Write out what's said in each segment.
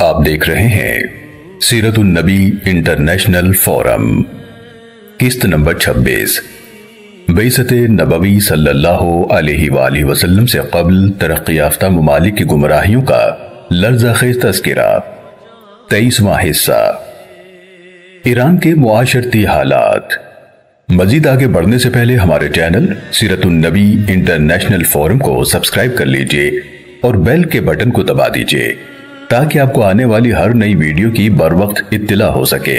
آپ دیکھ رہے ہیں سیرت النبی انٹرنیشنل فورم، قسط نمبر 26۔ بعثت نبوی صلی اللہ علیہ وآلہ وسلم سے قبل ترقی یافتہ ممالک کی گمراہیوں کا لرزہ خیز تذکرہ، 23واں حصہ۔ ایران کے معاشرتی حالات۔ مزید آگے بڑھنے سے پہلے ہمارے چینل سیرت النبی انٹرنیشنل فورم کو سبسکرائب کر لیجئے اور بیل کے بٹن کو دبا دیجئے تاکہ آپ کو آنے والی ہر نئی ویڈیو کی بر وقت اطلاع ہو سکے۔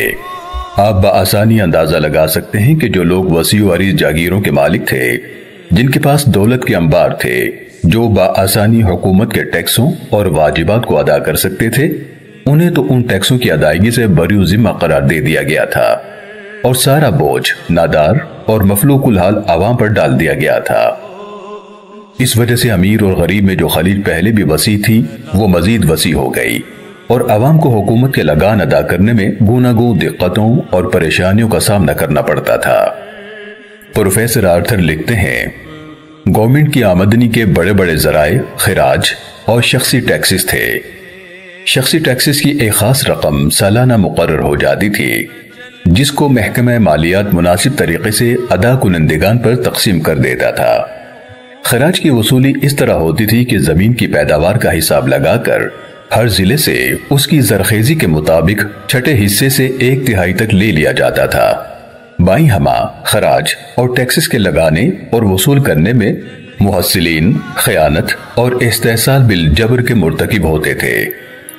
آپ بآسانی اندازہ لگا سکتے ہیں کہ جو لوگ وسیع و عریض جاگیروں کے مالک تھے، جن کے پاس دولت کے انبار تھے، جو بآسانی حکومت کے ٹیکسوں اور واجبات کو ادا کر سکتے تھے، انہیں تو ان ٹیکسوں کی ادائیگی سے بری ذمہ قرار دے دیا گیا تھا اور سارا بوجھ نادار اور مفلوک الحال عوام پر ڈال دیا گیا تھا۔ اس وجہ سے امیر اور غریب میں جو خلیج پہلے بھی وسیع تھی وہ مزید وسیع ہو گئی اور عوام کو حکومت کے لگان ادا کرنے میں گوناگوں دقتوں اور پریشانیوں کا سامنا کرنا پڑتا تھا۔ پروفیسر آرتھر لکھتے ہیں، گورنمنٹ کی آمدنی کے بڑے بڑے ذرائع خراج اور شخصی ٹیکسز تھے۔ شخصی ٹیکسز کی ایک خاص رقم سالانہ مقرر ہو جاتی تھی جس کو محکمہ مالیات مناسب طریقے سے ادا کنندگان پر تقسیم کر دیتا تھا۔ خراج کی وصولی اس طرح ہوتی تھی کہ زمین کی پیداوار کا حساب لگا کر ہر ضلع سے اس کی زرخیزی کے مطابق چھٹے حصے سے 1/3 تک لے لیا جاتا تھا۔ بائیں ہمہ خراج اور ٹیکسز کے لگانے اور وصول کرنے میں محصلین خیانت اور استحصال بالجبر کے مرتکب ہوتے تھے،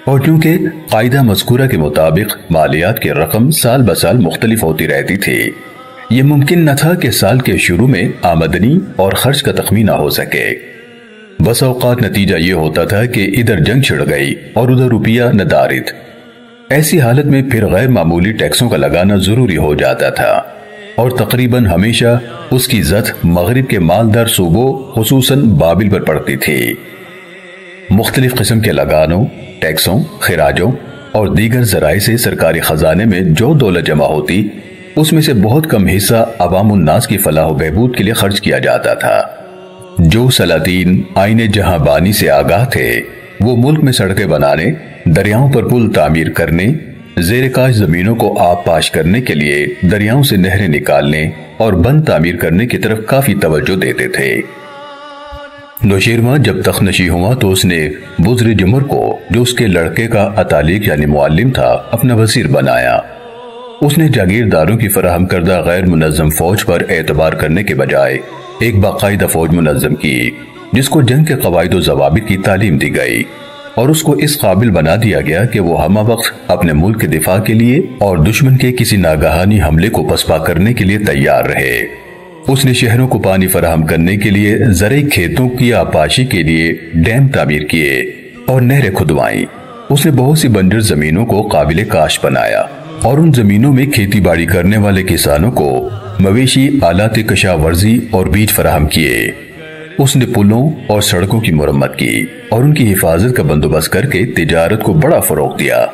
اور چونکہ قاعدہ مذکورہ کے مطابق مالیات کی رقم سال بسال مختلف ہوتی رہتی تھی، یہ ممکن نہ تھا کہ سال کے شروع میں آمدنی اور خرچ کا تخمینہ ہو سکے۔ بس اوقات نتیجہ یہ ہوتا تھا کہ ادھر جنگ چھڑ گئی اور ادھر روپیہ ندارد۔ ایسی حالت میں پھر غیر معمولی ٹیکسوں کا لگانا ضروری ہو جاتا تھا، اور تقریباً ہمیشہ اس کی زد مغرب کے مالدار صوبوں خصوصاً بابل پر پڑتی تھی۔ مختلف قسم کے لگانوں، ٹیکسوں، خراجوں اور دیگر ذرائع سے سرکاری خزانے میں جو دولت جمع ہوتی، اس میں سے بہت کم حصہ عوام الناس کی فلاح و بہبود کے لیے خرچ کیا جاتا تھا۔ جو سلاطین آئین جہاں بانی سے آگاہ تھے، وہ ملک میں سڑکیں بنانے، دریاؤں پر پل تعمیر کرنے، زیر کاش زمینوں کو آب پاش کرنے کے لیے دریاؤں سے نہریں نکالنے اور بند تعمیر کرنے کی طرف کافی توجہ دیتے تھے۔ نوشیروان جب تخت نشین ہوا تو اس نے بزر جمر کو، جو اس کے لڑکے کا اتالیق یعنی معلم تھا، اپنا وزیر بنایا۔ اس نے جاگیرداروں کی فراہم کردہ غیر منظم فوج پر اعتبار کرنے کے بجائے ایک باقاعدہ فوج منظم کی جس کو جنگ کے قواعد و ضوابط کی تعلیم دی گئی، اور اس کو اس قابل بنا دیا گیا کہ وہ ہمہ وقت اپنے ملک کے دفاع کے لیے اور دشمن کے کسی ناگہانی حملے کو پسپا کرنے کے لیے تیار رہے۔ اس نے شہروں کو پانی فراہم کرنے کے لیے زرعی کھیتوں کی آبپاشی کے لیے ڈیم تعمیر کیے اور نہریں کھدوائیں۔ اس نے بہت سی بنجر زمینوں کو قابل کاشت بنایا اور ان زمینوں میں کھیتی باڑی کرنے والے کسانوں کو مویشی آلات کشاورزی اور بیج فراہم کیے۔ اس نے پلوں اور سڑکوں کی مرمت کی اور ان کی حفاظت کا بندوبست کر کے تجارت کو بڑا فروغ دیا۔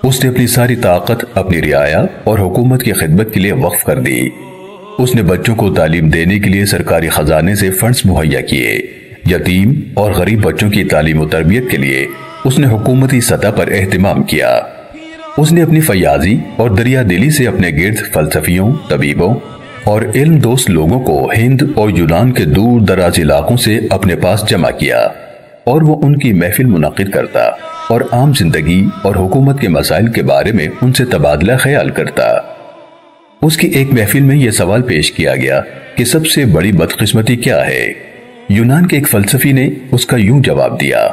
اس نے اپنی ساری طاقت اپنی رعایا اور حکومت کی خدمت کے لیے وقف کر دی۔ اس نے بچوں کو تعلیم دینے کے لیے سرکاری خزانے سے فنڈز مہیا کیے۔ یتیم اور غریب بچوں کی تعلیم و تربیت کے لیے اس نے حکومتی سطح پر اہتمام کیا۔ اس نے اپنی فیاضی اور دریا دلی سے اپنے گرد فلسفیوں، طبیبوں اور علم دوست لوگوں کو ہند اور یونان کے دور دراز علاقوں سے اپنے پاس جمع کیا، اور وہ ان کی محفل منعقد کرتا اور عام زندگی اور حکومت کے مسائل کے بارے میں ان سے تبادلہ خیال کرتا۔ اس کی ایک محفل میں یہ سوال پیش کیا گیا کہ سب سے بڑی بدقسمتی کیا ہے؟ یونان کے ایک فلسفی نے اس کا یوں جواب دیا،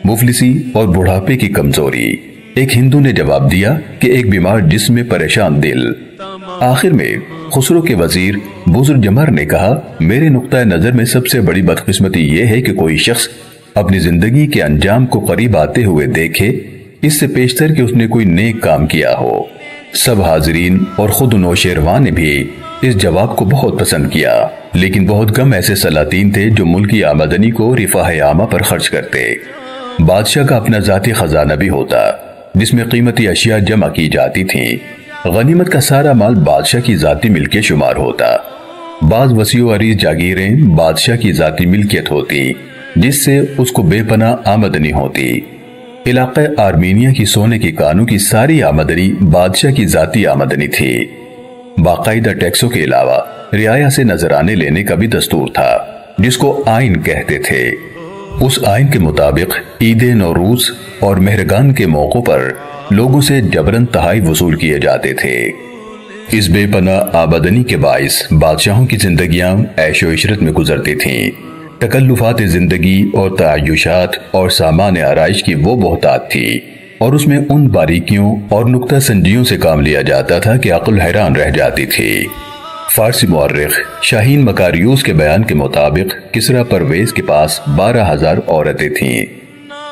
مفلسی اور بڑھاپے کی کمزوری۔ ایک ہندو نے جواب دیا کہ ایک بیمار جسم میں پریشان دل۔ آخر میں خسرو کے وزیر بزر جمر نے کہا، میرے نقطہ نظر میں سب سے بڑی بدقسمتی یہ ہے کہ کوئی شخص اپنی زندگی کے انجام کو قریب آتے ہوئے دیکھے، اس سے پیشتر کہ اس نے کوئی نیک کام کیا ہو۔ سب حاضرین اور خود نوشیروان نے بھی اس جواب کو بہت پسند کیا، لیکن بہت کم ایسے سلاطین تھے جو ملکی آمدنی کو رفاہ عامہ پر خرچ کرتے۔ بادشاہ کا اپنا ذاتی خزانہ بھی ہوتا جس میں قیمتی اشیاء جمع کی جاتی تھیں۔ غنیمت کا سارا مال بادشاہ کی ذاتی ملکیت شمار ہوتا۔ بعض وسیع و عریض جاگیریں بادشاہ کی ذاتی ملکیت ہوتی جس سے اس کو بے پناہ آمدنی ہوتی۔ علاقہ آرمینیا کی سونے کی کانوں کی ساری آمدنی بادشاہ کی ذاتی آمدنی تھی۔ باقاعدہ ٹیکسوں کے علاوہ رعایا سے نذرانے لینے کا بھی دستور تھا، جس کو آئین کہتے تھے۔ اس آئین کے مطابق عید نوروز اور مہرگان کے موقعوں پر لوگوں سے جبراً تحائف وصول کیے جاتے تھے۔ اس بے پناہ آمدنی کے باعث بادشاہوں کی زندگیاں عیش و عشرت میں گزرتی تھیں۔ تکلفات زندگی اور تعیشات اور سامان آرائش کی وہ بہتات تھی، اور اس میں ان باریکیوں اور نکتہ سنجیوں سے کام لیا جاتا تھا کہ عقل حیران رہ جاتی تھی۔ فارسی مورخ شاہین مکاریوس کے بیان کے مطابق کسریٰ پرویز کے پاس 12,000 عورتیں تھیں،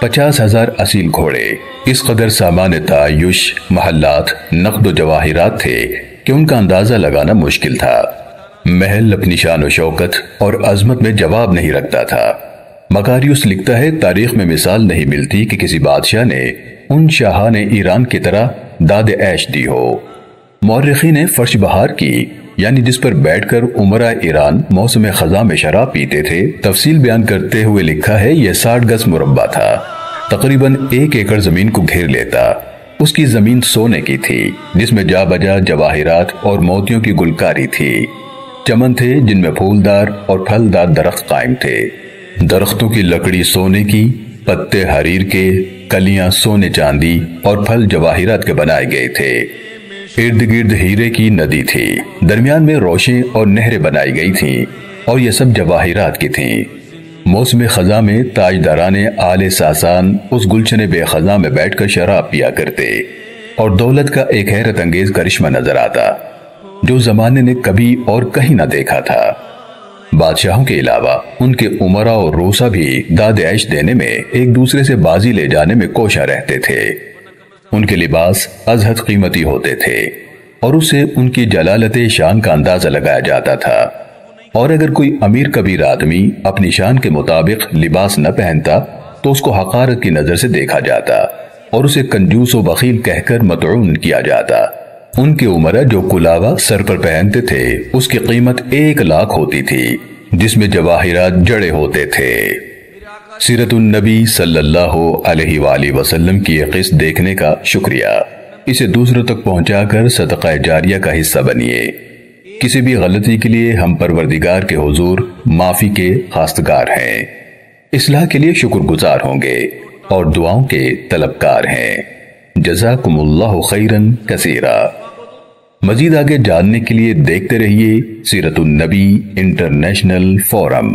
50,000 اصیل گھوڑے، اس قدر سامان تعیش، محلات، نقد و جواہرات تھے کہ ان کا اندازہ لگانا مشکل تھا۔ محل اپنی شان و شوکت اور عظمت میں جواب نہیں رکھتا تھا۔ مکاریوس لکھتا ہے، تاریخ میں مثال نہیں ملتی کہ کسی بادشاہ نے ان شاہان ایران کی طرح داد عیش دی ہو۔ مورخین نے فرش بہار کی، یعنی جس پر بیٹھ کر امراء ایران موسم خزاں میں شراب پیتے تھے، تفصیل بیان کرتے ہوئے لکھا ہے، یہ 60 گز مربع تھا، تقریباً 1 ایکڑ زمین کو گھیر لیتا۔ اس کی زمین سونے کی تھی، جس میں جا بجا جواہرات اور موتیوں کی گلکاری تھی۔ چمن تھے جن میں پھولدار اور پھلدار درخت قائم تھے۔ درختوں کی لکڑی سونے کی، پتے حریر کے، کلیاں سونے چاندی اور پھل جواہرات کے بنائے گئے تھے۔ ارد گرد ہیرے کی ندی تھی، درمیان میں روشیں اور نہریں بنائی گئی تھیں، اور یہ سب جواہرات کی تھیں۔ موسم خزاں میں تاجداران آل ساسان اس گلشن بے خزاں میں بیٹھ کر شراب پیا کرتے، اور دولت کا ایک حیرت انگیز کرشمہ نظر آتا جو زمانے نے کبھی اور کہیں نہ دیکھا تھا۔ بادشاہوں کے علاوہ ان کے امراء اور روسا بھی داد عیش دینے میں ایک دوسرے سے بازی لے جانے میں کوشاں رہتے تھے۔ ان کے لباس از حد قیمتی ہوتے تھے، اور اس سے ان کی جلالت شان کا اندازہ لگایا جاتا تھا، اور اگر کوئی امیر کبیر آدمی اپنی شان کے مطابق لباس نہ پہنتا تو اس کو حقارت کی نظر سے دیکھا جاتا اور اسے کنجوس و بخیل کہہ کر مطعون کیا جاتا۔ ان کے امراء جو کلاوہ سر پر پہنتے تھے اس کی قیمت 1 لاکھ ہوتی تھی، جس میں جواہرات جڑے ہوتے تھے۔ سیرت النبی صلی اللہ علیہ وآلہ وسلم کی یہ قسط دیکھنے کا شکریہ۔ اسے دوسروں تک پہنچا کر صدقہ جاریہ کا حصہ بنیے۔ کسی بھی غلطی کے لیے ہم پروردگار کے حضور معافی کے خواستگار ہیں، اصلاح کے لیے شکر گزار ہوں گے، اور دعاؤں کے طلبکار ہیں۔ جزاکم اللہ خیرن کثیرا۔ مزید آگے جاننے کے لیے دیکھتے رہیے سیرت النبی انٹرنیشنل فورم۔